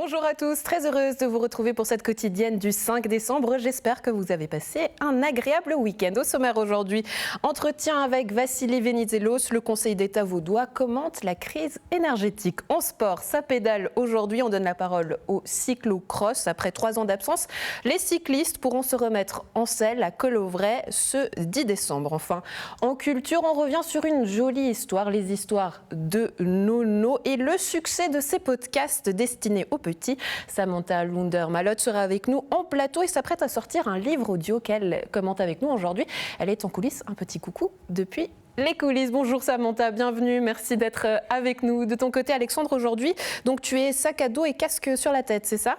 Bonjour à tous, très heureuse de vous retrouver pour cette quotidienne du 5 décembre. J'espère que vous avez passé un agréable week-end. Au sommaire aujourd'hui, entretien avec Vassili Venizelos, le Conseil d'État vaudois commente la crise énergétique. En sport, ça pédale aujourd'hui, on donne la parole au cyclo-cross. Après 3 ans d'absence, les cyclistes pourront se remettre en selle à Colovray ce 10 décembre. Enfin, en culture, on revient sur une jolie histoire, les histoires de Nono et le succès de ces podcasts destinés aux petits. Samantha Lunder-Malotte sera avec nous en plateau et s'apprête à sortir un livre audio qu'elle commente avec nous aujourd'hui. Elle est en coulisses. Un petit coucou depuis les coulisses. Bonjour Samantha, bienvenue. Merci d'être avec nous. De ton côté, Alexandre, aujourd'hui, donc tu es sac à dos et casque sur la tête, c'est ça ?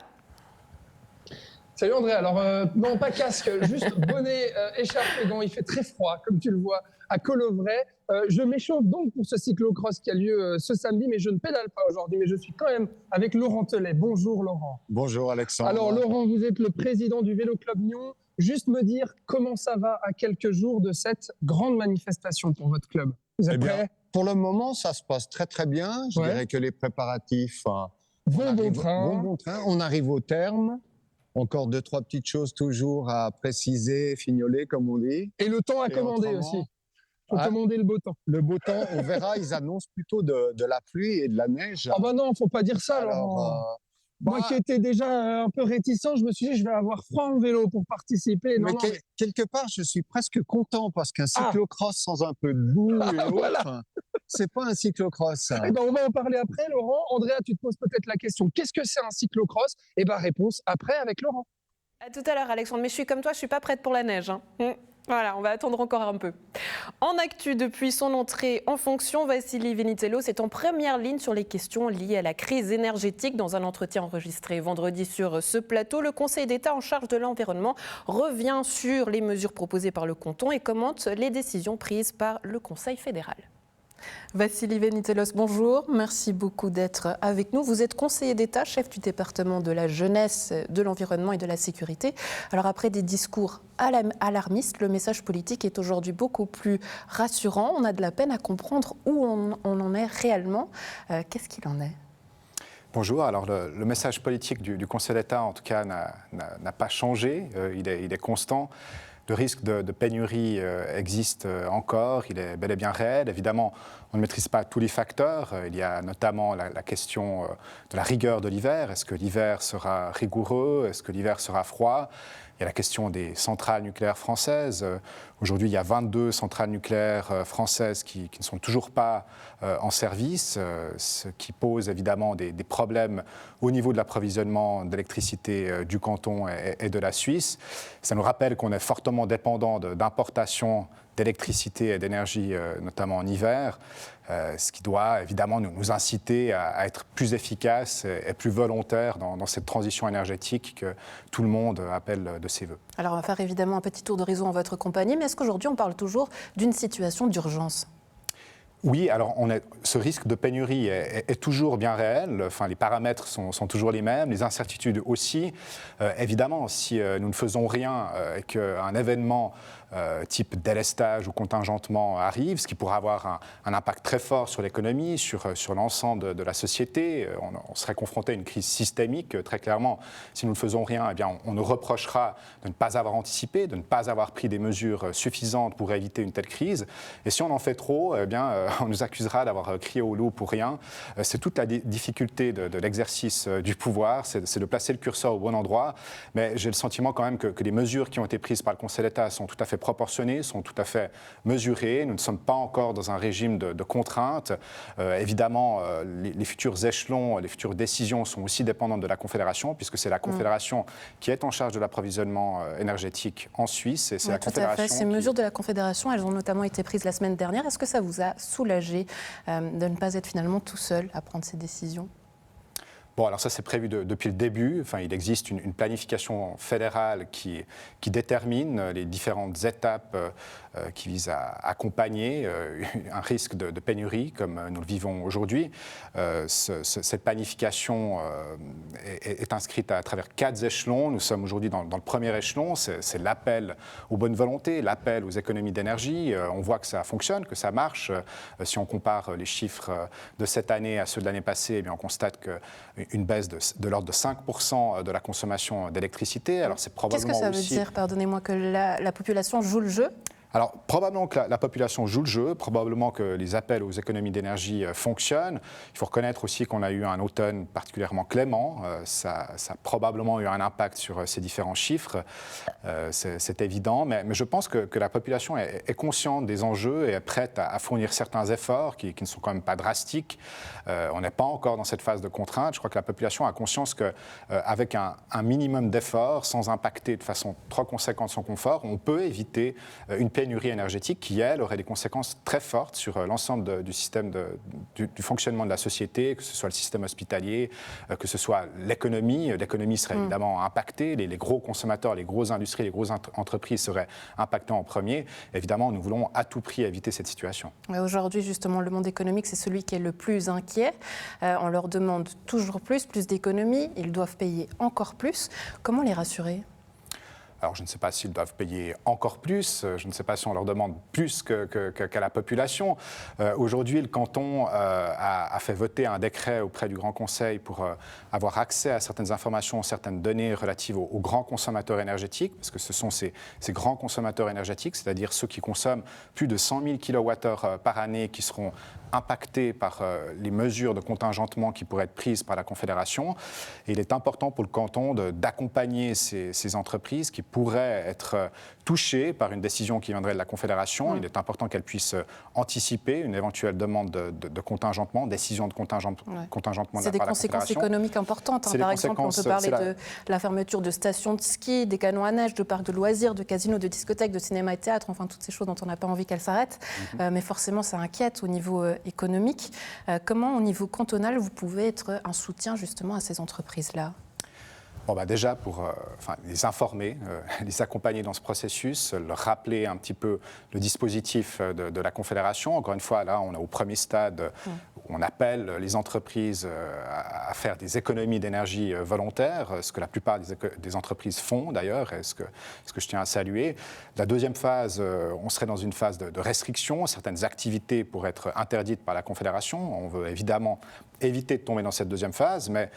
Salut André, alors non pas casque, juste bonnet, écharpe et gants, il fait très froid comme tu le vois à Colovray. Je m'échauffe donc pour ce cyclo-cross qui a lieu ce samedi, mais je ne pédale pas aujourd'hui, mais je suis quand même avec Laurent Telet. Bonjour Laurent. Bonjour Alexandre. Alors Laurent, vous êtes le président du Vélo Club Nyon. Juste me dire comment ça va à quelques jours de cette grande manifestation pour votre club. Vous êtes prêts ? Pour le moment, ça se passe très très bien. Je dirais que les préparatifs vont bon train. On arrive au terme. Encore 2-3 petites choses toujours à préciser, fignoler comme on dit. Et le temps à commander aussi. Il faut commander le beau temps. Le beau temps, on verra, ils annoncent plutôt de la pluie et de la neige. Ah bah non, il ne faut pas dire ça, Laurent. Moi qui étais déjà un peu réticent, je me suis dit je vais avoir froid en vélo pour participer. Non, mais quelque part, je suis presque content parce qu'un cyclocross sans un peu de boue et autres, voilà. C'est pas un cyclocross. Eh ben, on va en parler après, Laurent. Andrea, tu te poses peut-être la question, qu'est-ce que c'est un cyclocross ? Eh bien, réponse après avec Laurent. À tout à l'heure, Alexandre. Mais je suis comme toi, je ne suis pas prête pour la neige. Voilà, on va attendre encore un peu. En actu, depuis son entrée en fonction, Vassili Venizelos est en première ligne sur les questions liées à la crise énergétique. Dans un entretien enregistré vendredi sur ce plateau, le Conseil d'État en charge de l'environnement revient sur les mesures proposées par le canton et commente les décisions prises par le Conseil fédéral. Vassili Venizelos, bonjour. Merci beaucoup d'être avec nous. Vous êtes conseiller d'État, chef du département de la jeunesse, de l'environnement et de la sécurité. Alors après des discours alarmistes, le message politique est aujourd'hui beaucoup plus rassurant. On a de la peine à comprendre où on en est réellement. Qu'est-ce qu'il en est ? Bonjour. Alors le message politique du Conseil d'État, en tout cas, n'a pas changé. Il est constant. Le risque de pénurie existe encore, il est bel et bien réel. Évidemment, on ne maîtrise pas tous les facteurs. Il y a notamment la question de la rigueur de l'hiver. Est-ce que l'hiver sera rigoureux ? Est-ce que l'hiver sera froid ? Il y a la question des centrales nucléaires françaises. Aujourd'hui, il y a 22 centrales nucléaires françaises qui ne sont toujours pas en service, ce qui pose évidemment des problèmes au niveau de l'approvisionnement d'électricité du canton et de la Suisse. Ça nous rappelle qu'on est fortement dépendant d'importations d'électricité et d'énergie, notamment en hiver, ce qui doit évidemment nous inciter à être plus efficaces et plus volontaires dans cette transition énergétique que tout le monde appelle de ses voeux. Alors on va faire évidemment un petit tour d'horizon en votre compagnie, mais est-ce qu'aujourd'hui on parle toujours d'une situation d'urgence ? Oui, alors ce risque de pénurie est toujours bien réel. Enfin, les paramètres sont toujours les mêmes, les incertitudes aussi. Évidemment, si nous ne faisons rien et qu'un événement type délestage ou contingentement arrive, ce qui pourra avoir un impact très fort sur l'économie, sur l'ensemble de la société, on serait confronté à une crise systémique, très clairement. Si nous ne faisons rien, eh bien, on nous reprochera de ne pas avoir anticipé, de ne pas avoir pris des mesures suffisantes pour éviter une telle crise. Et si on en fait trop, eh bien, on nous accusera d'avoir crié au loup pour rien. C'est toute la difficulté de l'exercice du pouvoir, c'est de placer le curseur au bon endroit. Mais j'ai le sentiment quand même que les mesures qui ont été prises par le Conseil d'État sont tout à fait proportionnées, sont tout à fait mesurées. Nous ne sommes pas encore dans un régime de contraintes. Évidemment, les futurs échelons, les futures décisions sont aussi dépendantes de la Confédération, puisque c'est la Confédération qui est en charge de l'approvisionnement énergétique en Suisse. Et c'est la Confédération. Tout à fait. Ces mesures de la Confédération, elles ont notamment été prises la semaine dernière. Est-ce que ça vous a soulagé de ne pas être finalement tout seul à prendre ces décisions ? Bon, alors ça, c'est prévu depuis le début. Enfin, il existe une planification fédérale qui détermine les différentes étapes qui visent à accompagner un risque de pénurie comme nous le vivons aujourd'hui. Cette planification est inscrite à travers 4 échelons. Nous sommes aujourd'hui dans le premier échelon, c'est l'appel aux bonnes volontés, l'appel aux économies d'énergie. On voit que ça fonctionne, que ça marche. Si on compare les chiffres de cette année à ceux de l'année passée, eh bien, on constate que une baisse de l'ordre de 5% de la consommation d'électricité. Alors c'est probablement Qu'est-ce que ça veut aussi... dire, pardonnez-moi, que la population joue le jeu ? Alors, probablement que la population joue le jeu, probablement que les appels aux économies d'énergie fonctionnent. Il faut reconnaître aussi qu'on a eu un automne particulièrement clément. Ça a probablement eu un impact sur ces différents chiffres. C'est évident. Mais je pense que la population est consciente des enjeux et est prête à fournir certains efforts qui ne sont quand même pas drastiques. On n'est pas encore dans cette phase de contrainte. Je crois que la population a conscience qu'avec un minimum d'efforts, sans impacter de façon trop conséquente son confort, on peut éviter une pénurie énergétique qui, elle, aurait des conséquences très fortes sur l'ensemble du système du fonctionnement de la société, que ce soit le système hospitalier, que ce soit l'économie. L'économie serait évidemment impactée, les gros consommateurs, les grosses industries, les grosses entreprises seraient impactées en premier. Évidemment, nous voulons à tout prix éviter cette situation. Aujourd'hui, justement, le monde économique, c'est celui qui est le plus inquiet. On leur demande toujours plus d'économies, ils doivent payer encore plus. Comment les rassurer ? Alors, je ne sais pas s'ils doivent payer encore plus, je ne sais pas si on leur demande plus qu'à la population. Aujourd'hui, le canton a fait voter un décret auprès du Grand Conseil pour avoir accès à certaines informations, certaines données relatives aux grands consommateurs énergétiques, parce que ce sont ces grands consommateurs énergétiques, c'est-à-dire ceux qui consomment plus de 100 000 kWh par année, qui seront impactés par les mesures de contingentement qui pourraient être prises par la Confédération. Et il est important pour le canton d'accompagner ces entreprises qui pourraient être touchées par une décision qui viendrait de la Confédération. Il est important qu'elles puissent anticiper une éventuelle demande de contingentement, décision de contingentement de la part de la Confédération. C'est des conséquences économiques importantes. Par exemple, on peut parler de la fermeture de stations de ski, des canons à neige, de parcs de loisirs, de casinos, de discothèques, de cinéma et de théâtre, enfin toutes ces choses dont on n'a pas envie qu'elles s'arrêtent. Mais forcément, ça inquiète au niveau économique. Comment, au niveau cantonal, vous pouvez être un soutien justement à ces entreprises-là ? Déjà, pour les informer, les accompagner dans ce processus, leur rappeler un petit peu le dispositif de la Confédération. Encore une fois, là, on est au premier stade où on appelle les entreprises à faire des économies d'énergie volontaires, ce que la plupart des entreprises font d'ailleurs, et ce que je tiens à saluer. La deuxième phase, on serait dans une phase de restriction. Certaines activités pourraient être interdites par la Confédération. On veut évidemment éviter de tomber dans cette deuxième phase, mais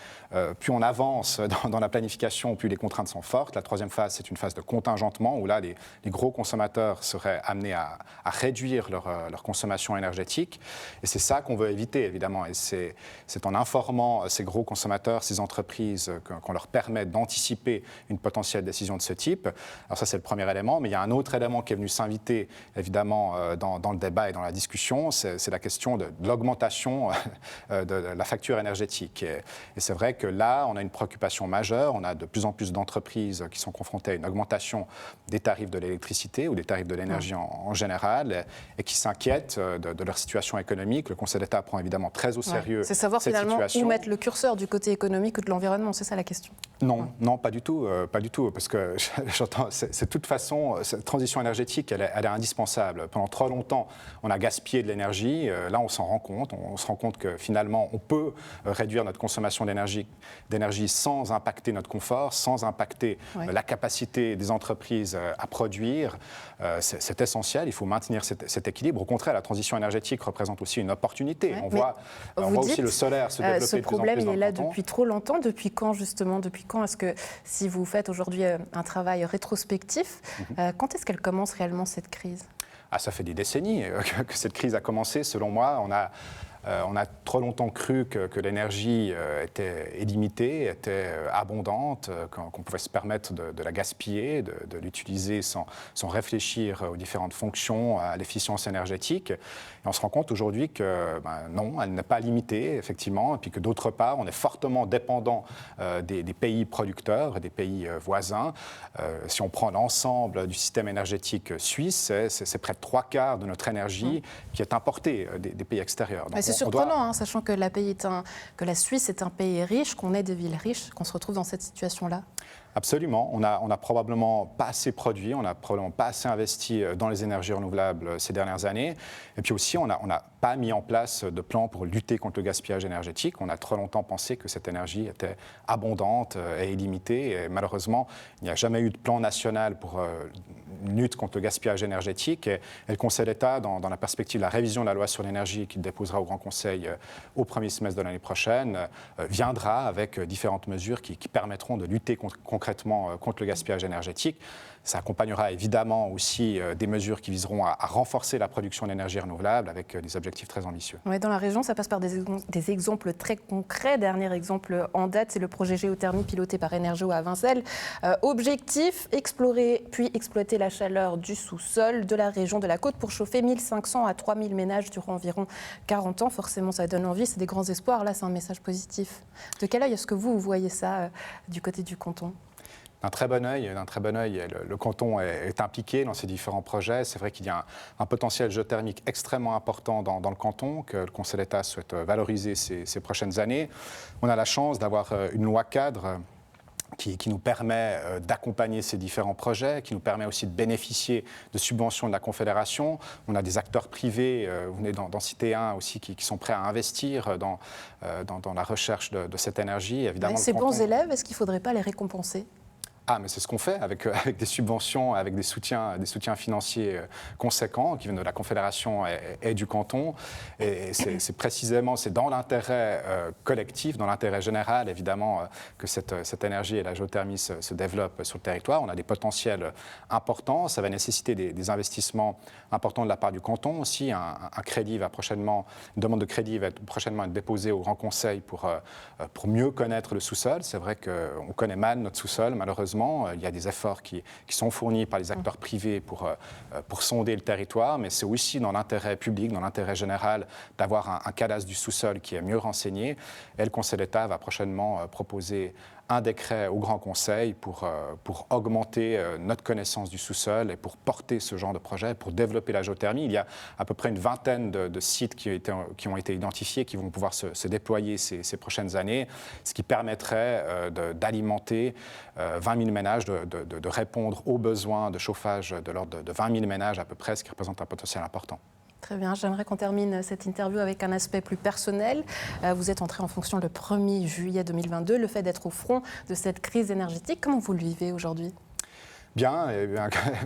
plus on avance dans la planification, plus les contraintes sont fortes. La troisième phase, c'est une phase de contingentement, où là, les gros consommateurs seraient amenés à réduire leur consommation énergétique. Et c'est ça qu'on veut éviter, évidemment. Et c'est en informant ces gros consommateurs, ces entreprises, qu'on leur permet d'anticiper une potentielle décision de ce type. Alors ça, c'est le premier élément. Mais il y a un autre élément qui est venu s'inviter, évidemment, dans le débat et dans la discussion, c'est la question de l'augmentation de la facture énergétique. Et c'est vrai que là, on a une préoccupation majeure. On a de plus en plus d'entreprises qui sont confrontées à une augmentation des tarifs de l'électricité ou des tarifs de l'énergie en général et qui s'inquiètent de leur situation économique. Le Conseil d'État prend évidemment très au sérieux C'est savoir cette finalement situation. où mettre le curseur, du côté économique ou de l'environnement, c'est ça la question. Non, pas du tout, parce que j'entends, c'est de toute façon, cette transition énergétique, elle est indispensable. Pendant trop longtemps, on a gaspillé de l'énergie. Là, on s'en rend compte. On se rend compte que finalement, on peut réduire notre consommation d'énergie sans impacter notre confort, sans impacter la capacité des entreprises à produire. C'est essentiel. Il faut maintenir cet équilibre. Au contraire, la transition énergétique représente aussi une opportunité. On voit aussi le solaire se développer de plus en plus. Ce problème, il est là depuis trop longtemps. Depuis quand, justement ? Depuis quand est-ce que, si vous faites aujourd'hui un travail rétrospectif, quand est-ce qu'elle commence réellement, cette crise ? Ça fait des décennies que cette crise a commencé, selon moi. On a trop longtemps cru que l'énergie était illimitée, était abondante, qu'on pouvait se permettre de la gaspiller, de l'utiliser sans réfléchir aux différentes fonctions, à l'efficience énergétique. Et on se rend compte aujourd'hui que non, elle n'est pas limitée, effectivement, et puis que d'autre part, on est fortement dépendant des pays producteurs, des pays voisins. Si on prend l'ensemble du système énergétique suisse, c'est près de 3/4 de notre énergie qui est importée des pays extérieurs. Donc, c'est surprenant, sachant que la Suisse est un pays riche, qu'on est des villes riches, qu'on se retrouve dans cette situation-là. Absolument. On a probablement pas assez produit, on n'a probablement pas assez investi dans les énergies renouvelables ces dernières années. Et puis aussi, on n'a pas mis en place de plan pour lutter contre le gaspillage énergétique. On a trop longtemps pensé que cette énergie était abondante et illimitée. Et malheureusement, il n'y a jamais eu de plan national pour lutte contre le gaspillage énergétique. Et le Conseil d'État, dans la perspective de la révision de la loi sur l'énergie qu'il déposera au Grand Conseil au premier semestre de l'année prochaine, viendra avec différentes mesures qui permettront de lutter concrètement contre le gaspillage énergétique. Ça accompagnera évidemment aussi des mesures qui viseront à renforcer la production d'énergie renouvelable avec des objectifs très ambitieux. Ouais, dans la région, ça passe par des exemples très concrets. Dernier exemple en date, c'est le projet géothermie piloté par Énergéo à Vincelles. Objectif, explorer puis exploiter la chaleur du sous-sol de la région de la Côte pour chauffer 1500 à 3000 ménages durant environ 40 ans. Forcément, ça donne envie, c'est des grands espoirs. Là, c'est un message positif. De quel œil est-ce que vous voyez ça du côté du canton ? D'un très bon œil. Le canton est impliqué dans ces différents projets. C'est vrai qu'il y a un potentiel géothermique extrêmement important dans le canton que le Conseil d'État souhaite valoriser ces prochaines années. On a la chance d'avoir une loi cadre qui nous permet d'accompagner ces différents projets, qui nous permet aussi de bénéficier de subventions de la Confédération. On a des acteurs privés, vous venez d'en citer un aussi, qui sont prêts à investir dans la recherche de cette énergie. Évidemment, ces bons élèves, est-ce qu'il ne faudrait pas les récompenser ? Ah, mais c'est ce qu'on fait avec des subventions, avec des soutiens financiers conséquents qui viennent de la Confédération et du canton. Et c'est précisément, c'est dans l'intérêt collectif, dans l'intérêt général, évidemment, que cette énergie et la géothermie se développent sur le territoire. On a des potentiels importants. Ça va nécessiter des investissements importants de la part du canton aussi. Un crédit va prochainement, une demande de crédit va prochainement être déposée au Grand Conseil pour mieux connaître le sous-sol. C'est vrai qu'on connaît mal notre sous-sol, malheureusement. Il y a des efforts qui sont fournis par les acteurs privés pour sonder le territoire, mais c'est aussi dans l'intérêt public, dans l'intérêt général, d'avoir un cadastre du sous-sol qui est mieux renseigné. Et le Conseil d'État va prochainement proposer un décret au Grand Conseil pour augmenter notre connaissance du sous-sol et pour porter ce genre de projet, pour développer la géothermie. Il y a à peu près une vingtaine de sites qui ont été identifiés, qui vont pouvoir se déployer ces prochaines années, ce qui permettrait d'alimenter 20 000 ménages, de répondre aux besoins de chauffage de l'ordre de 20 000 ménages à peu près, ce qui représente un potentiel important. Très bien, j'aimerais qu'on termine cette interview avec un aspect plus personnel. Vous êtes entré en fonction le 1er juillet 2022. Le fait d'être au front de cette crise énergétique, comment vous le vivez aujourd'hui ? Bien,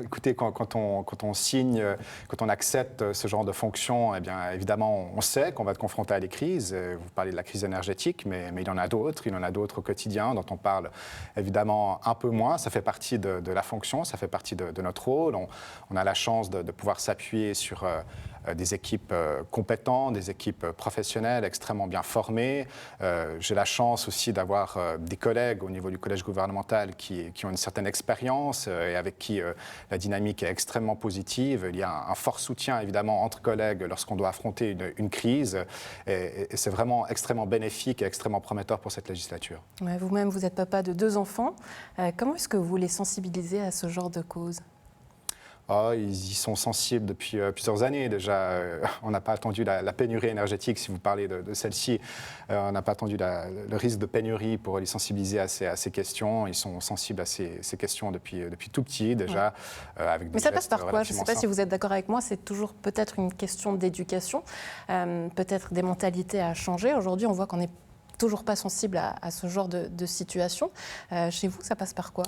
écoutez, quand on signe, quand on accepte ce genre de fonction, eh bien, évidemment, on sait qu'on va être confronté à des crises. Vous parlez de la crise énergétique, mais il y en a d'autres. Il y en a d'autres au quotidien dont on parle évidemment un peu moins. Ça fait partie de la fonction, ça fait partie de notre rôle. On a la chance de pouvoir s'appuyer sur des équipes compétentes, des équipes professionnelles extrêmement bien formées. J'ai la chance aussi d'avoir des collègues au niveau du collège gouvernemental qui ont une certaine expérience et avec qui la dynamique est extrêmement positive. Il y a un fort soutien évidemment entre collègues lorsqu'on doit affronter une crise et c'est vraiment extrêmement bénéfique et extrêmement prometteur pour cette législature. Ouais, vous-même, vous êtes papa de 2 enfants. Comment est-ce que vous les sensibilisez à ce genre de cause ? Oh, ils y sont sensibles depuis plusieurs années déjà. On n'a pas attendu la pénurie énergétique, si vous parlez de celle-ci. On n'a pas attendu le risque de pénurie pour les sensibiliser à ces questions. Ils sont sensibles à ces questions depuis tout petit déjà. Ouais. Avec des Mais ça passe par quoi ? Je ne sais pas simples. si vous êtes d'accord avec moi, c'est toujours peut-être une question d'éducation, peut-être des mentalités à changer. Aujourd'hui, on voit qu'on n'est toujours pas sensible à ce genre de situation. Chez vous, ça passe par quoi ?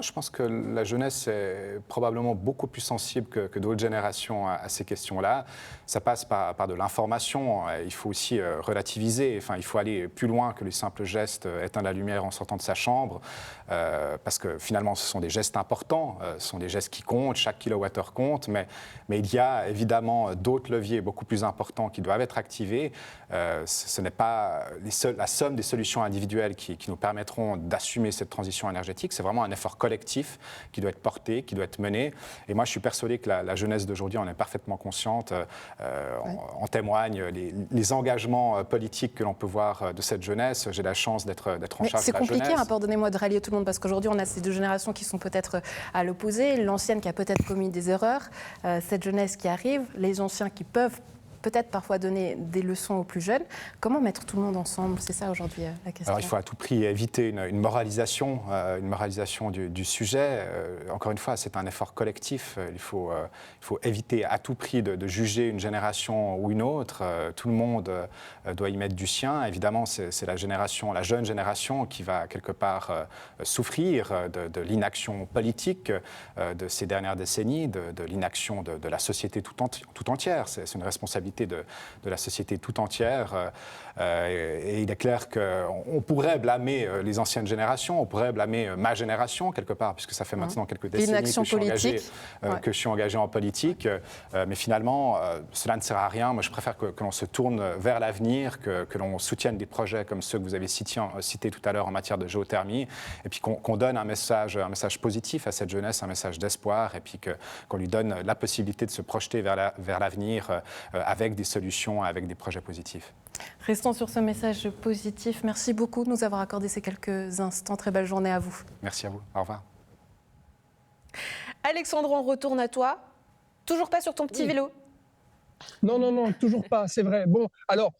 Je pense que la jeunesse est probablement beaucoup plus sensible que d'autres générations à ces questions-là. Ça passe par de l'information. Il faut aussi relativiser. Enfin, il faut aller plus loin que les simples gestes, éteindre la lumière en sortant de sa chambre, parce que finalement, ce sont des gestes importants, ce sont des gestes qui comptent, chaque kilowattheure compte, mais il y a évidemment d'autres leviers beaucoup plus importants qui doivent être activés. Ce n'est pas la somme des solutions individuelles qui nous permettront d'assumer cette transition énergétique. C'est vraiment un effort collectif qui doit être porté, qui doit être mené. Et moi, je suis persuadé que la jeunesse d'aujourd'hui en est parfaitement consciente. En témoignent les engagements politiques que l'on peut voir de cette jeunesse. J'ai la chance d'être en charge de la jeunesse. C'est compliqué, pardonnez-moi de rallier tout le monde, parce qu'aujourd'hui, on a ces 2 générations qui sont peut-être à l'opposé. L'ancienne qui a peut-être commis des erreurs, cette jeunesse qui arrive, les anciens qui peuvent peut-être parfois donner des leçons aux plus jeunes. Comment mettre tout le monde ensemble? C'est ça aujourd'hui la question. Alors il faut à tout prix éviter une moralisation du sujet. Encore une fois, c'est un effort collectif. Il faut éviter à tout prix de juger une génération ou une autre. Tout le monde doit y mettre du sien. Évidemment, c'est la jeune génération qui va quelque part souffrir de l'inaction politique de ces dernières décennies, de l'inaction de la société tout entière. C'est une responsabilité de la société tout entière. Et il est clair qu'on pourrait blâmer les anciennes générations, on pourrait blâmer ma génération quelque part, puisque ça fait maintenant quelques décennies que je suis engagé en politique. Mais finalement, cela ne sert à rien. Moi, je préfère que l'on se tourne vers l'avenir, que l'on soutienne des projets comme ceux que vous avez cités tout à l'heure en matière de géothermie, et puis qu'on donne un message positif à cette jeunesse, un message d'espoir, et puis qu'on lui donne la possibilité de se projeter vers l'avenir avec des solutions, avec des projets positifs. Restons sur ce message positif. Merci beaucoup de nous avoir accordé ces quelques instants. Très belle journée à vous. Merci à vous. Au revoir. Alexandre, on retourne à toi. Toujours pas sur ton petit vélo? Non, toujours pas, c'est vrai. Bon, alors,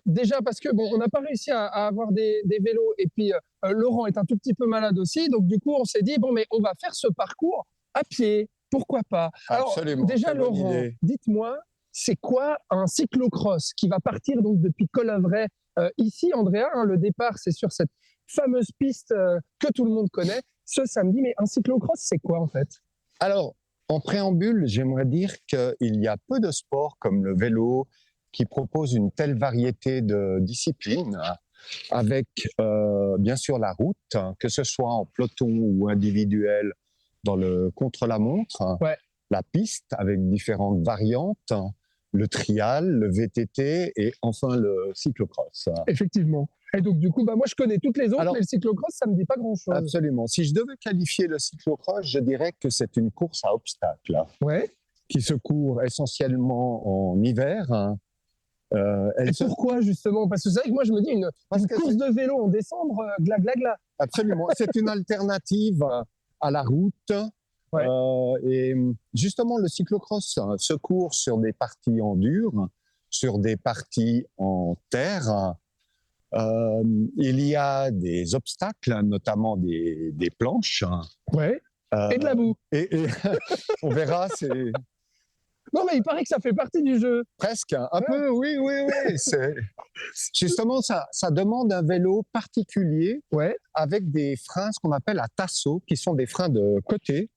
déjà parce que on n'a pas réussi à avoir des vélos, et puis Laurent est un tout petit peu malade aussi, donc du coup, on s'est dit, bon, mais on va faire ce parcours à pied, pourquoi pas? Alors, Absolument, déjà, Laurent, dites-moi, c'est quoi un cyclocross qui va partir donc depuis Colovray ici, Andrea, le départ, c'est sur cette fameuse piste que tout le monde connaît, ce samedi, mais un cyclocross, c'est quoi en fait? Alors, en préambule, j'aimerais dire qu'il y a peu de sports comme le vélo qui proposent une telle variété de disciplines, avec bien sûr la route, que ce soit en peloton ou individuel dans le contre-la-montre, la piste avec différentes variantes, le trial, le VTT et enfin le cyclocross. Effectivement. Et donc, du coup, moi, je connais toutes les autres, mais le cyclocross, ça ne me dit pas grand-chose. Absolument. Si je devais qualifier le cyclocross, je dirais que c'est une course à obstacles qui se court essentiellement en hiver. Et pourquoi, justement? Parce que c'est vrai que moi, je me dis, une course de vélo en décembre, gla. Absolument. C'est une alternative à la route. Et justement, le cyclocross se court sur des parties en dur, sur des parties en terre. Il y a des obstacles, notamment des planches. Et de la boue. Et on verra, Non, mais il paraît que ça fait partie du jeu. Presque, un peu, oui. Justement, ça demande un vélo particulier avec des freins, ce qu'on appelle à tasseau, qui sont des freins de côté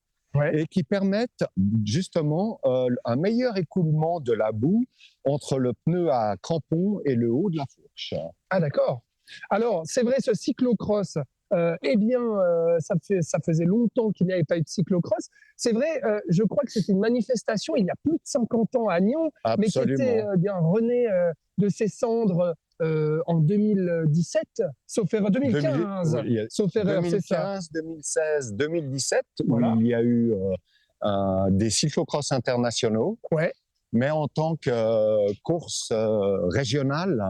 et qui permettent justement un meilleur écoulement de la boue entre le pneu à crampon et le haut de la fourche. Ah, d'accord. Alors, c'est vrai, ce cyclocross, ça faisait longtemps qu'il n'y avait pas eu de cyclocross. C'est vrai, je crois que c'était une manifestation il y a plus de 50 ans à Nyon, mais qui était bien rené de ses cendres en 2017, sauf erreur, 2015, sauf erreur, 2015, 2016, 2017, où il y a eu des cyclocross internationaux, mais en tant que course régionale,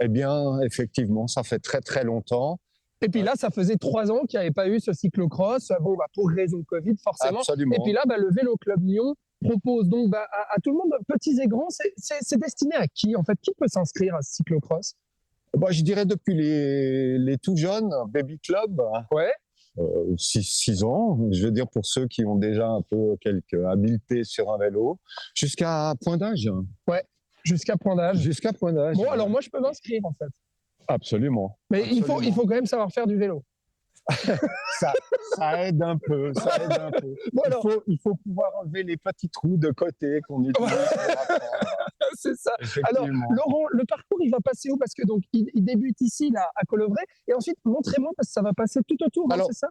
eh bien, effectivement, ça fait très, très longtemps. Et puis là, ça faisait 3 ans qu'il n'y avait pas eu ce cyclocross, pour raison de Covid, forcément. Absolument. Et puis là, le Vélo Club Nyon propose donc à tout le monde, petits et grands. C'est destiné à qui, en fait? Qui peut s'inscrire à ce cyclocross? Je dirais depuis les tout jeunes, Baby Club, 6 ans, je veux dire pour ceux qui ont déjà un peu quelques habiletés sur un vélo, jusqu'à point d'âge. Jusqu'à point d'âge. Jusqu'à point d'âge. Bon, alors moi, je peux m'inscrire, en fait. Absolument. Mais il faut quand même savoir faire du vélo. ça aide un peu. Bon, il faut pouvoir enlever les petits trous de côté qu'on utilise pour apprendre. C'est ça. Alors, Laurent, le parcours, il va passer où? Parce que donc, il débute ici, là, à Colovray, et ensuite, montrez-moi, parce que ça va passer tout autour, c'est ça?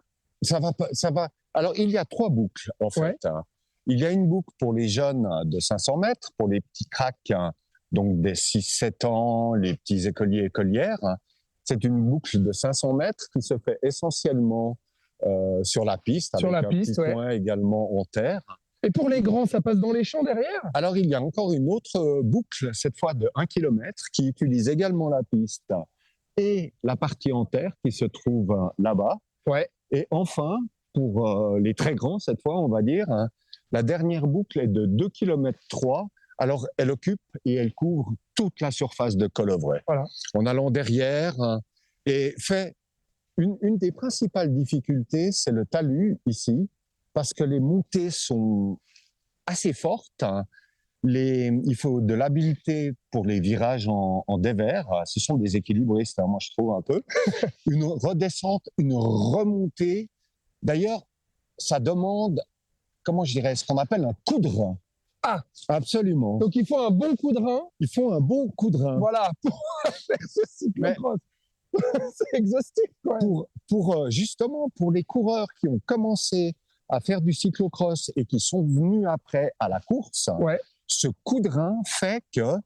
Ça va. Alors, il y a 3 boucles, en fait. Il y a une boucle pour les jeunes de 500 mètres, pour les petits cracks, donc des 6-7 ans, les petits écoliers, écolières. C'est une boucle de 500 mètres qui se fait essentiellement sur la piste, avec un petit point également en terre. Et pour les grands, ça passe dans les champs derrière? Alors, il y a encore une autre boucle, cette fois de 1 km, qui utilise également la piste et la partie en terre qui se trouve là-bas. Et enfin, pour les très grands, cette fois, on va dire, la dernière boucle est de 2,3 km Alors, elle occupe et elle couvre toute la surface de Colovray. Voilà. En allant derrière, et fait une des principales difficultés, c'est le talus ici, parce que les montées sont assez fortes. Il faut de l'habileté pour les virages en dévers. Ce sont des équilibristes, moi je trouve un peu. Une redescente, une remontée. D'ailleurs, ça demande, comment je dirais, ce qu'on appelle un coup de rein. Ah, absolument. Donc il faut un bon coup de rein. Il faut un bon coup de rein. Voilà, pour faire ce cyclocross. C'est exhaustif, quoi. Justement, pour les coureurs qui ont commencé à faire du cyclocross et qui sont venus après à la course, ce coup de rein fait que,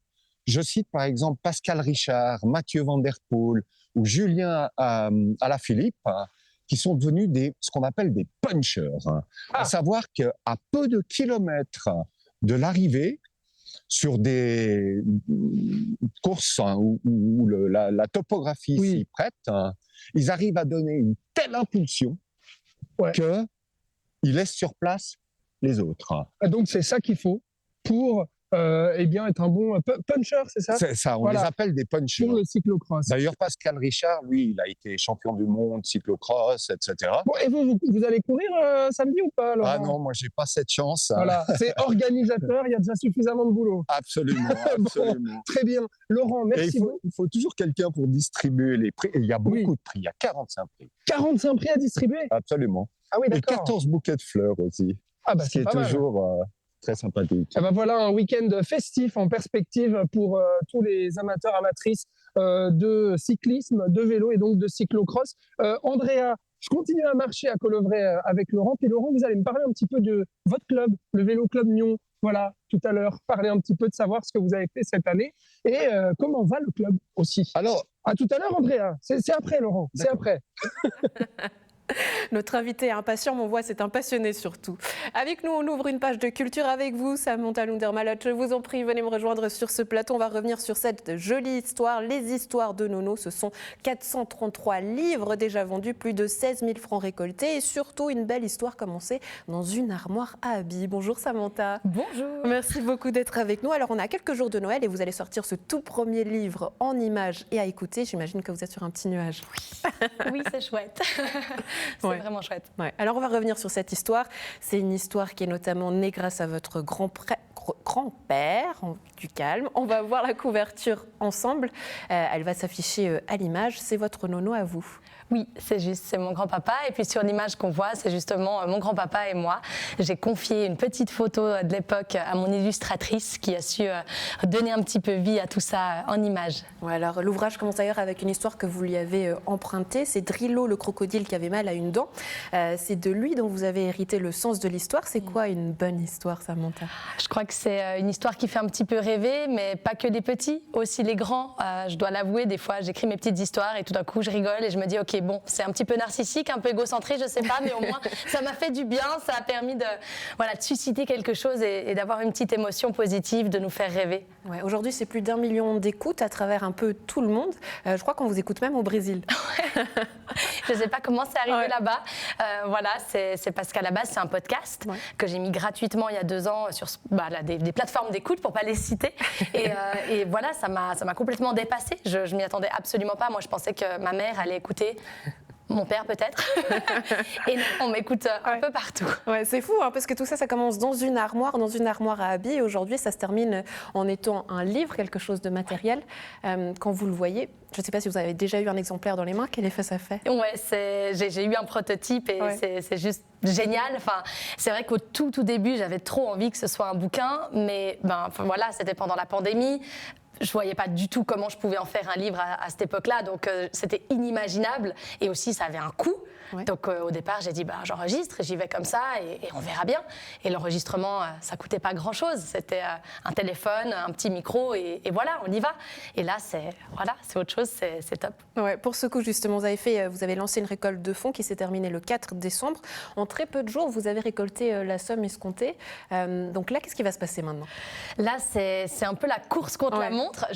je cite par exemple Pascal Richard, Mathieu Van Der Poel ou Julien Alaphilippe, qui sont devenus ce qu'on appelle des punchers. À savoir qu'à peu de kilomètres de l'arrivée, sur des courses où la topographie s'y prête, ils arrivent à donner une telle impulsion qu'ils laissent sur place les autres. Donc c'est ça qu'il faut pour être un bon puncher, c'est ça? C'est ça, on les appelle des punchers. Pour le cyclocross. D'ailleurs, Pascal Richard, lui, il a été champion du monde, cyclocross, etc. Bon, et vous allez courir samedi ou pas, Laurent? Ah non, moi, j'ai pas cette chance. Voilà, c'est organisateur, il y a déjà suffisamment de boulot. Absolument, absolument. Bon, très bien. Laurent, merci beaucoup. Il faut toujours quelqu'un pour distribuer les prix. Et il y a beaucoup de prix, il y a 45 prix. 45 prix à distribuer? Absolument. Ah oui, d'accord. Et 14 bouquets de fleurs aussi. Ah bah, ce qui est toujours très sympathique. Et ben voilà un week-end festif en perspective pour tous les amateurs, amatrices de cyclisme, de vélo et donc de cyclocross. Andrea, je continue à marcher à Colovray avec Laurent. Puis Laurent, vous allez me parler un petit peu de votre club, le Vélo Club Nyon. Voilà, tout à l'heure, parler un petit peu de savoir ce que vous avez fait cette année et comment va le club aussi. Alors, à tout à l'heure, Andrea. C'est après, Laurent. C'est après. Notre invité est impatient, mon voix, c'est un passionné surtout. Avec nous, on ouvre une page de culture avec vous, Samantha Lundermalot. Je vous en prie, venez me rejoindre sur ce plateau. On va revenir sur cette jolie histoire, les histoires de Nono. Ce sont 433 livres déjà vendus, plus de 16 000 francs récoltés et surtout une belle histoire commencée dans une armoire à habits. Bonjour Samantha. Bonjour. Merci beaucoup d'être avec nous. Alors on a quelques jours de Noël et vous allez sortir ce tout premier livre en images et à écouter. J'imagine que vous êtes sur un petit nuage. Oui, c'est chouette. C'est vraiment chouette. Ouais. Alors on va revenir sur cette histoire. C'est une histoire qui est notamment née grâce à votre grand-père du calme. On va voir la couverture ensemble. Elle va s'afficher à l'image. C'est votre Nono à vous. Oui, c'est juste, c'est mon grand-papa. Et puis sur l'image qu'on voit, c'est justement mon grand-papa et moi. J'ai confié une petite photo de l'époque à mon illustratrice qui a su donner un petit peu vie à tout ça en images. Ouais, alors l'ouvrage commence d'ailleurs avec une histoire que vous lui avez empruntée. C'est Drillo, le crocodile qui avait mal à une dent. C'est de lui dont vous avez hérité le sens de l'histoire. C'est quoi une bonne histoire, Samantha? Je crois que c'est une histoire qui fait un petit peu rêver, mais pas que les petits, aussi les grands. Je dois l'avouer, des fois j'écris mes petites histoires et tout d'un coup je rigole et je me dis ok, bon, c'est un petit peu narcissique, un peu égocentré, je sais pas, mais au moins ça m'a fait du bien, ça a permis de susciter quelque chose et d'avoir une petite émotion positive, de nous faire rêver. Ouais, aujourd'hui, c'est plus d'1 million d'écoutes à travers un peu tout le monde. Je crois qu'on vous écoute même au Brésil. Je sais pas comment c'est arrivé là-bas. C'est parce qu'à la base, c'est un podcast que j'ai mis gratuitement il y a 2 ans sur des plateformes d'écoute pour pas les citer. Et voilà, ça m'a complètement dépassée. Je m'y attendais absolument pas. Moi, je pensais que ma mère allait écouter. Mon père peut-être. Et non, on m'écoute un peu partout. Ouais, c'est fou, hein, parce que tout ça, ça commence dans une armoire à habits. Et aujourd'hui, ça se termine en étant un livre, quelque chose de matériel. Quand vous le voyez, je ne sais pas si vous avez déjà eu un exemplaire dans les mains. Quel effet ça fait? Ouais, j'ai eu un prototype et c'est juste génial. Enfin, c'est vrai qu'au tout début, j'avais trop envie que ce soit un bouquin, mais c'était pendant la pandémie. Je voyais pas du tout comment je pouvais en faire un livre à cette époque-là, donc c'était inimaginable. Et aussi, ça avait un coût. Ouais. Donc au départ, j'ai dit j'enregistre, j'y vais comme ça et on verra bien. Et l'enregistrement, ça coûtait pas grand-chose. C'était un téléphone, un petit micro et voilà, on y va. Et là, c'est autre chose, c'est top. Ouais, pour ce coup, justement, vous avez lancé une récolte de fonds qui s'est terminée le 4 décembre. En très peu de jours, vous avez récolté la somme escomptée. Donc là, qu'est-ce qui va se passer maintenant? Là, c'est un peu la course contre la montre. montre.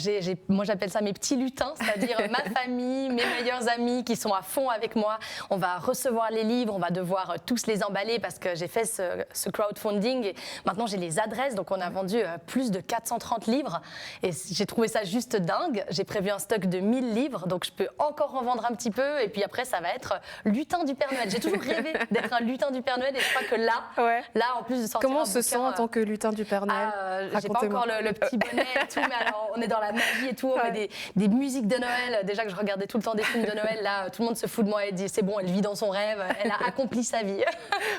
Moi, j'appelle ça mes petits lutins, c'est-à-dire ma famille, mes meilleurs amis qui sont à fond avec moi. On va recevoir les livres, on va devoir tous les emballer parce que j'ai fait ce crowdfunding et maintenant j'ai les adresses. Donc, on a vendu plus de 430 livres et j'ai trouvé ça juste dingue. J'ai prévu un stock de 1000 livres, donc je peux encore en vendre un petit peu et puis après, ça va être lutin du Père Noël. J'ai toujours rêvé d'être un lutin du Père Noël et je crois que là, en plus de sortir Comment un on se sent en tant que lutin du Père Noël? j'ai pas encore le petit bonnet et tout, mais alors on est dans la magie et tout, on met des musiques de Noël. Déjà que je regardais tout le temps des films de Noël, là, tout le monde se fout de moi et dit c'est bon, elle vit dans son rêve, elle a accompli sa vie.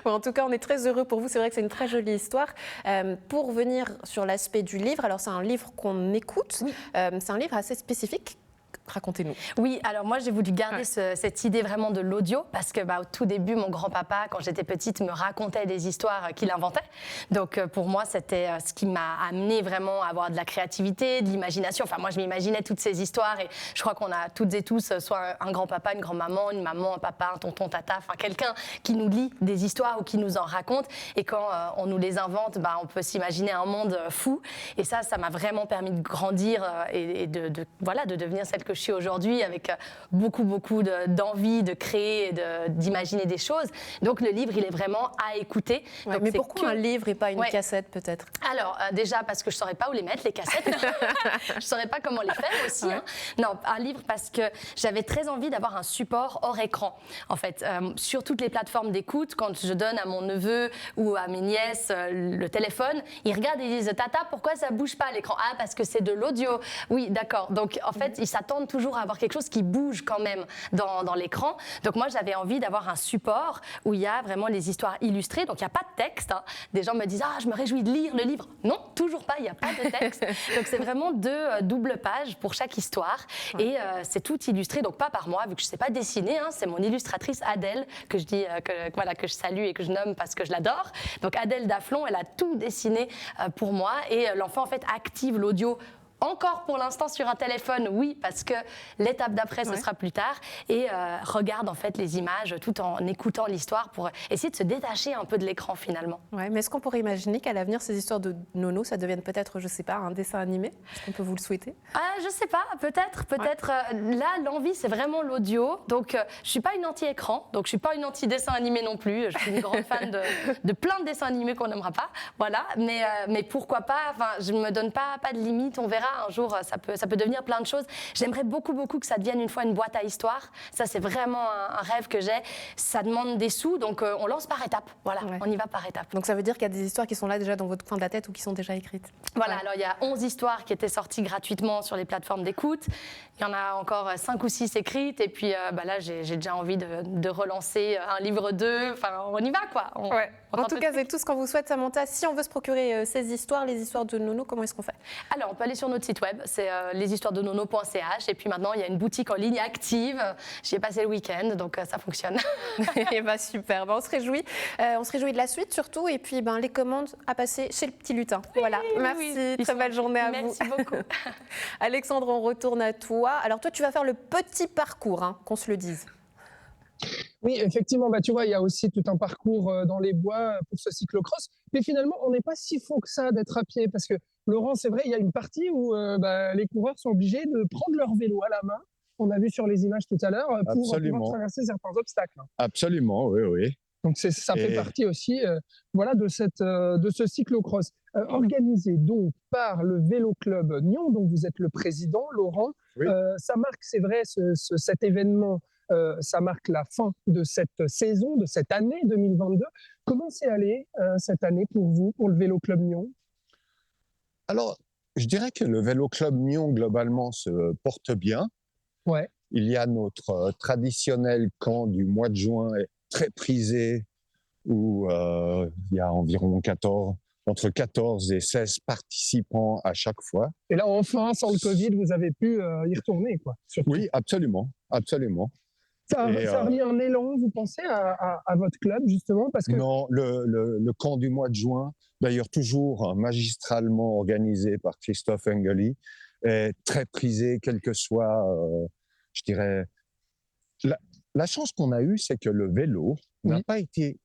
Bon, en tout cas, on est très heureux pour vous. C'est vrai que c'est une très jolie histoire. Pour venir sur l'aspect du livre, alors c'est un livre qu'on écoute, c'est un livre assez spécifique. Racontez-nous. Oui, alors moi j'ai voulu garder cette idée vraiment de l'audio parce que au tout début, mon grand-papa, quand j'étais petite, me racontait des histoires qu'il inventait. Donc pour moi, c'était ce qui m'a amené vraiment à avoir de la créativité, de l'imagination. Enfin, moi je m'imaginais toutes ces histoires et je crois qu'on a toutes et tous soit un grand-papa, une grand-maman, une maman, un papa, un tonton, tata, enfin quelqu'un qui nous lit des histoires ou qui nous en raconte. Et quand on nous les invente, on peut s'imaginer un monde fou. Et ça m'a vraiment permis de grandir et de devenir celle que je suis aujourd'hui avec beaucoup d'envie de créer et d'imaginer des choses. Donc le livre, il est vraiment à écouter. Ouais, mais pourquoi un livre et pas une cassette peut-être? Alors déjà parce que je ne saurais pas où les mettre, les cassettes. Je ne saurais pas comment les faire aussi. Hein. Non, un livre parce que j'avais très envie d'avoir un support hors écran. En fait, sur toutes les plateformes d'écoute, quand je donne à mon neveu ou à mes nièces le téléphone, ils regardent et ils disent « Tata, pourquoi ça ne bouge pas à l'écran ?»« Ah, parce que c'est de l'audio. » Oui, d'accord. Donc en fait, ils s'attendent toujours à avoir quelque chose qui bouge quand même dans l'écran. Donc moi, j'avais envie d'avoir un support où il y a vraiment les histoires illustrées. Donc il n'y a pas de texte. Hein. Des gens me disent « Ah, je me réjouis de lire le livre. » Non, toujours pas, il n'y a pas de texte. Donc c'est vraiment 2 doubles pages pour chaque histoire. Et c'est tout illustré, donc pas par moi, vu que je ne sais pas dessiner. Hein. C'est mon illustratrice Adèle, que je dis, que je salue et que je nomme parce que je l'adore. Donc Adèle Daflon, elle a tout dessiné pour moi. Et l'enfant, en fait, active l'audio. Encore pour l'instant sur un téléphone, oui, parce que l'étape d'après, ce sera plus tard. Et regarde en fait les images tout en écoutant l'histoire pour essayer de se détacher un peu de l'écran finalement. Ouais, mais est-ce qu'on pourrait imaginer qu'à l'avenir, ces histoires de Nono, ça devienne peut-être, je ne sais pas, un dessin animé? Est-ce qu'on peut vous le souhaiter? Je ne sais pas, peut-être. Là, l'envie, c'est vraiment l'audio. Donc, je ne suis pas une anti-écran, donc je ne suis pas une anti-dessin animé non plus. Je suis une grande fan de plein de dessins animés qu'on n'aimera pas. Voilà, mais pourquoi pas? Enfin, je ne me donne pas de limite, on verra. Un jour, ça peut devenir plein de choses. J'aimerais beaucoup que ça devienne une fois une boîte à histoire. Ça, c'est vraiment un rêve que j'ai. Ça demande des sous, donc on lance par étapes. Voilà, on y va par étapes. Donc ça veut dire qu'il y a des histoires qui sont là déjà dans votre coin de la tête ou qui sont déjà écrites? Voilà, alors il y a 11 histoires qui étaient sorties gratuitement sur les plateformes d'écoute. Il y en a encore 5 ou 6 écrites. Et puis là, j'ai déjà envie de relancer un livre 2. Enfin, on y va, quoi. En tout cas, c'est tout ce qu'on vous souhaite, Samantha. Si on veut se procurer ces histoires, les histoires de Nono, comment est-ce qu'on fait? Alors, on peut aller sur notre site web, c'est leshistoiresdenono.ch. Et puis maintenant, il y a une boutique en ligne active. J'y ai passé le week-end, donc ça fonctionne. Et super. On se réjouit. On se réjouit de la suite surtout. Et puis, les commandes à passer chez le petit lutin. Voilà. Merci. Très belle journée à vous. Merci beaucoup. Alexandre, on retourne à toi. Alors, toi, tu vas faire le petit parcours, qu'on se le dise. Oui, effectivement, tu vois, il y a aussi tout un parcours dans les bois pour ce cyclocross. Mais finalement, on n'est pas si faux que ça d'être à pied parce que, Laurent, c'est vrai, il y a une partie où les coureurs sont obligés de prendre leur vélo à la main. On a vu sur les images tout à l'heure pour pouvoir traverser certains obstacles. Absolument, oui. Donc ça fait partie aussi de ce cyclocross organisé donc par le Vélo Club Nyon, dont vous êtes le président, Laurent. Oui. Ça marque, c'est vrai, cet événement. Ça marque la fin de cette saison, de cette année 2022. Comment c'est allé cette année pour vous, pour le Vélo Club Nyon? Alors, je dirais que le Vélo Club Nyon, globalement, se porte bien. Ouais. Il y a notre traditionnel camp du mois de juin, très prisé, où il y a environ entre 14 et 16 participants à chaque fois. Et là, enfin, sans le Covid, vous avez pu y retourner, quoi. Surtout. Oui, absolument. Ça a remis un élan, vous pensez, à votre club, justement parce que... Non, le camp du mois de juin, d'ailleurs toujours magistralement organisé par Christophe Engeli, est très prisé, quel que soit, je dirais... La chance qu'on a eue, c'est que le vélo n'a pas été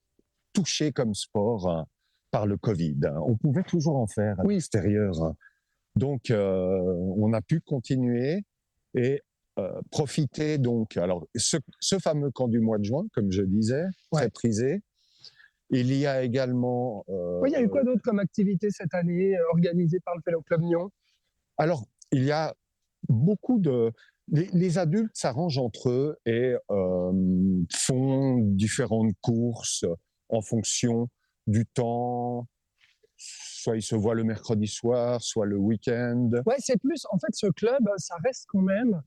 touché comme sport par le Covid. On pouvait toujours en faire à l'extérieur Donc, on a pu continuer et profiter donc. Alors, ce fameux camp du mois de juin, comme je disais, très prisé. Il y a également. Il y a eu quoi d'autre comme activité cette année organisée par le Vélo Club Nyon? Alors, il y a beaucoup de. Les adultes s'arrangent entre eux et font différentes courses en fonction du temps. Soit ils se voient le mercredi soir, soit le week-end. Ouais, c'est plus, en fait, ce club, ça reste quand même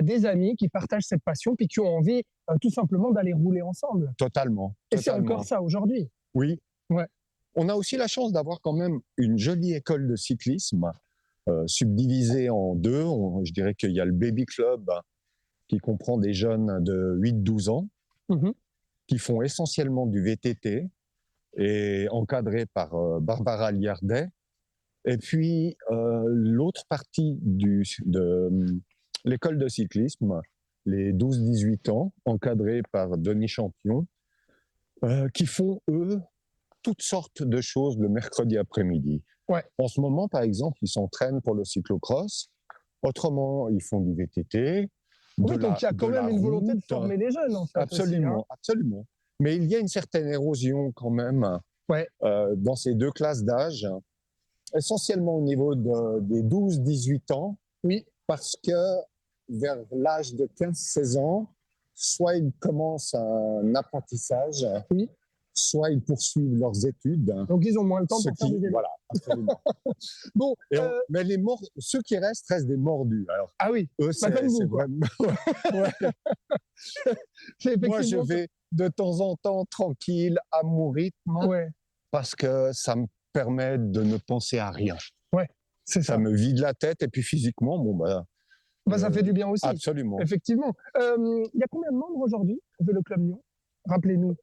des amis qui partagent cette passion puis qui ont envie tout simplement d'aller rouler ensemble. Totalement. Et c'est encore ça aujourd'hui. Oui. Ouais. On a aussi la chance d'avoir quand même une jolie école de cyclisme subdivisée en deux. Je dirais qu'il y a le Baby Club qui comprend des jeunes de 8-12 ans qui font essentiellement du VTT et encadrés par Barbara Liardet. Et puis l'autre partie de l'école de cyclisme, les 12-18 ans, encadrés par Denis Champion, qui font, eux, toutes sortes de choses le mercredi après-midi. Ouais. En ce moment, par exemple, ils s'entraînent pour le cyclocross. Autrement, ils font du VTT. Oui, donc il y a quand même une volonté de former les jeunes, en fait. Absolument, aussi, absolument. Mais il y a une certaine érosion quand même dans ces deux classes d'âge, essentiellement au niveau des 12-18 ans. Oui. Parce que vers l'âge de 15-16 ans, soit ils commencent un apprentissage, soit ils poursuivent leurs études. Donc ils ont moins le temps pour faire des vélos. Voilà, absolument. Bon, mais ceux qui restent des mordus. Alors, oui, eux, comme vous, vraiment... Moi, je vais de temps en temps tranquille, à mon rythme, parce que ça me permet de ne penser à rien. Ouais, c'est ça. Ça me vide la tête et puis physiquement, ça fait du bien aussi. Absolument. Effectivement. Il y a combien de membres aujourd'hui au Vélo Club Nyon? Rappelez-nous.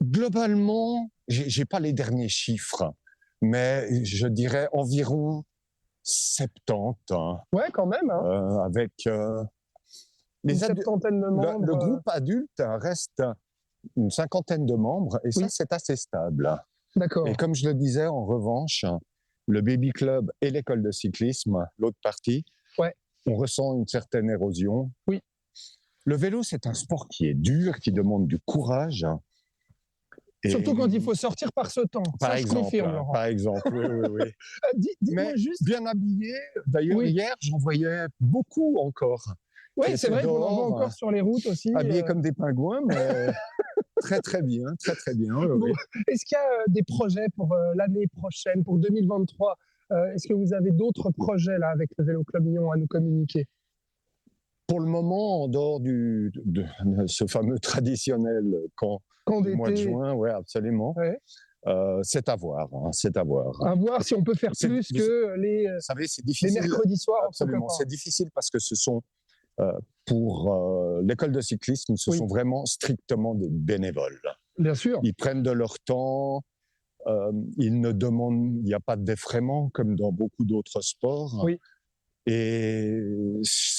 Globalement, j'ai pas les derniers chiffres, mais je dirais environ 70. Ouais, quand même. Avec une septantaine de membres. Le groupe adulte reste une cinquantaine de membres et ça, c'est assez stable. D'accord. Et comme je le disais, en revanche, le Baby Club et l'école de cyclisme, l'autre partie, on ressent une certaine érosion. Oui. Le vélo, c'est un sport qui est dur, qui demande du courage. Surtout quand il faut sortir par ce temps. Par exemple, oui. Dis-moi juste. Bien habillé. D'ailleurs, hier, j'en voyais beaucoup encore. Oui, c'est vrai qu'on en voit encore sur les routes aussi. Habillés comme des pingouins, mais très, très bien. Très, très bien. Bon, est-ce qu'il y a des projets pour l'année prochaine, pour 2023 ? Est-ce que vous avez d'autres projets là, avec le Vélo Club Nyon à nous communiquer ? Pour le moment, en dehors de ce fameux traditionnel camp du mois de juin, oui, absolument. Ouais. C'est à voir. C'est à voir. À voir si on peut faire plus que les mercredis soirs. Absolument. C'est difficile parce que ce sont, pour l'école de cyclisme, ce sont vraiment strictement des bénévoles. Bien sûr. Ils prennent de leur temps. Il n'y a pas de défraiement comme dans beaucoup d'autres sports. Oui. Et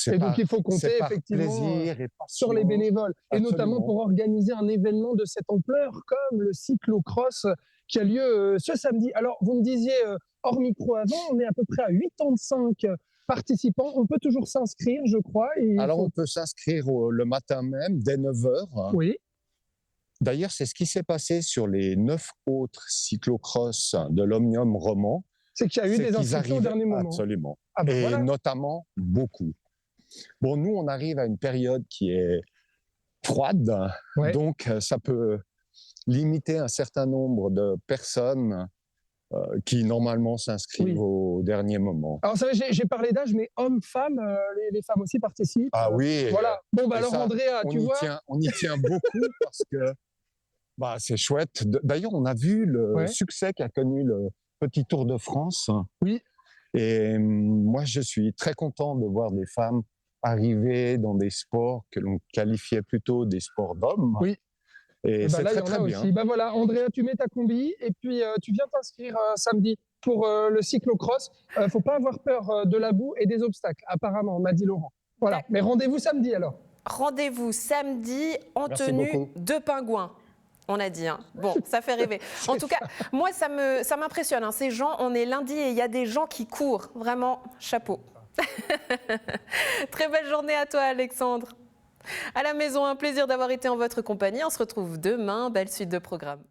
donc il faut compter effectivement sur les bénévoles. Absolument. Et notamment pour organiser un événement de cette ampleur comme le cyclocross qui a lieu ce samedi. Alors vous me disiez hors micro avant, on est à peu près à 85 participants. On peut toujours s'inscrire, je crois. On peut s'inscrire le matin même, dès 9h. Oui. D'ailleurs, c'est ce qui s'est passé sur les 9 autres cyclocross de l'Omnium Roman. C'est qu'il y a eu des inscriptions au dernier moment. Absolument. Et notamment beaucoup. Bon, nous, on arrive à une période qui est froide, donc ça peut limiter un certain nombre de personnes qui normalement s'inscrivent au dernier moment. Alors, vous savez, j'ai parlé d'âge, mais hommes, femmes, les femmes aussi participent. Ah oui. Voilà. Bon, alors ça, Andrea, tu vois. On y tient beaucoup parce que c'est chouette. D'ailleurs, on a vu le succès qu'a connu le Petit Tour de France. Oui. Et moi, je suis très content de voir des femmes arriver dans des sports que l'on qualifiait plutôt des sports d'hommes. Oui. Et c'est très, très bien. Aussi. Voilà, Andrea, tu mets ta combi et puis tu viens t'inscrire samedi pour le cyclocross. Il ne faut pas avoir peur de la boue et des obstacles, apparemment, m'a dit Laurent. Voilà, mais rendez-vous samedi alors. Rendez-vous samedi en tenue de pingouin. on a dit. Hein. Bon, ça fait rêver. En tout cas, moi, ça m'impressionne. Hein. Ces gens, on est lundi et il y a des gens qui courent. Vraiment, chapeau. Très belle journée à toi, Alexandre. À la maison, un plaisir d'avoir été en votre compagnie. On se retrouve demain. Belle suite de programmes.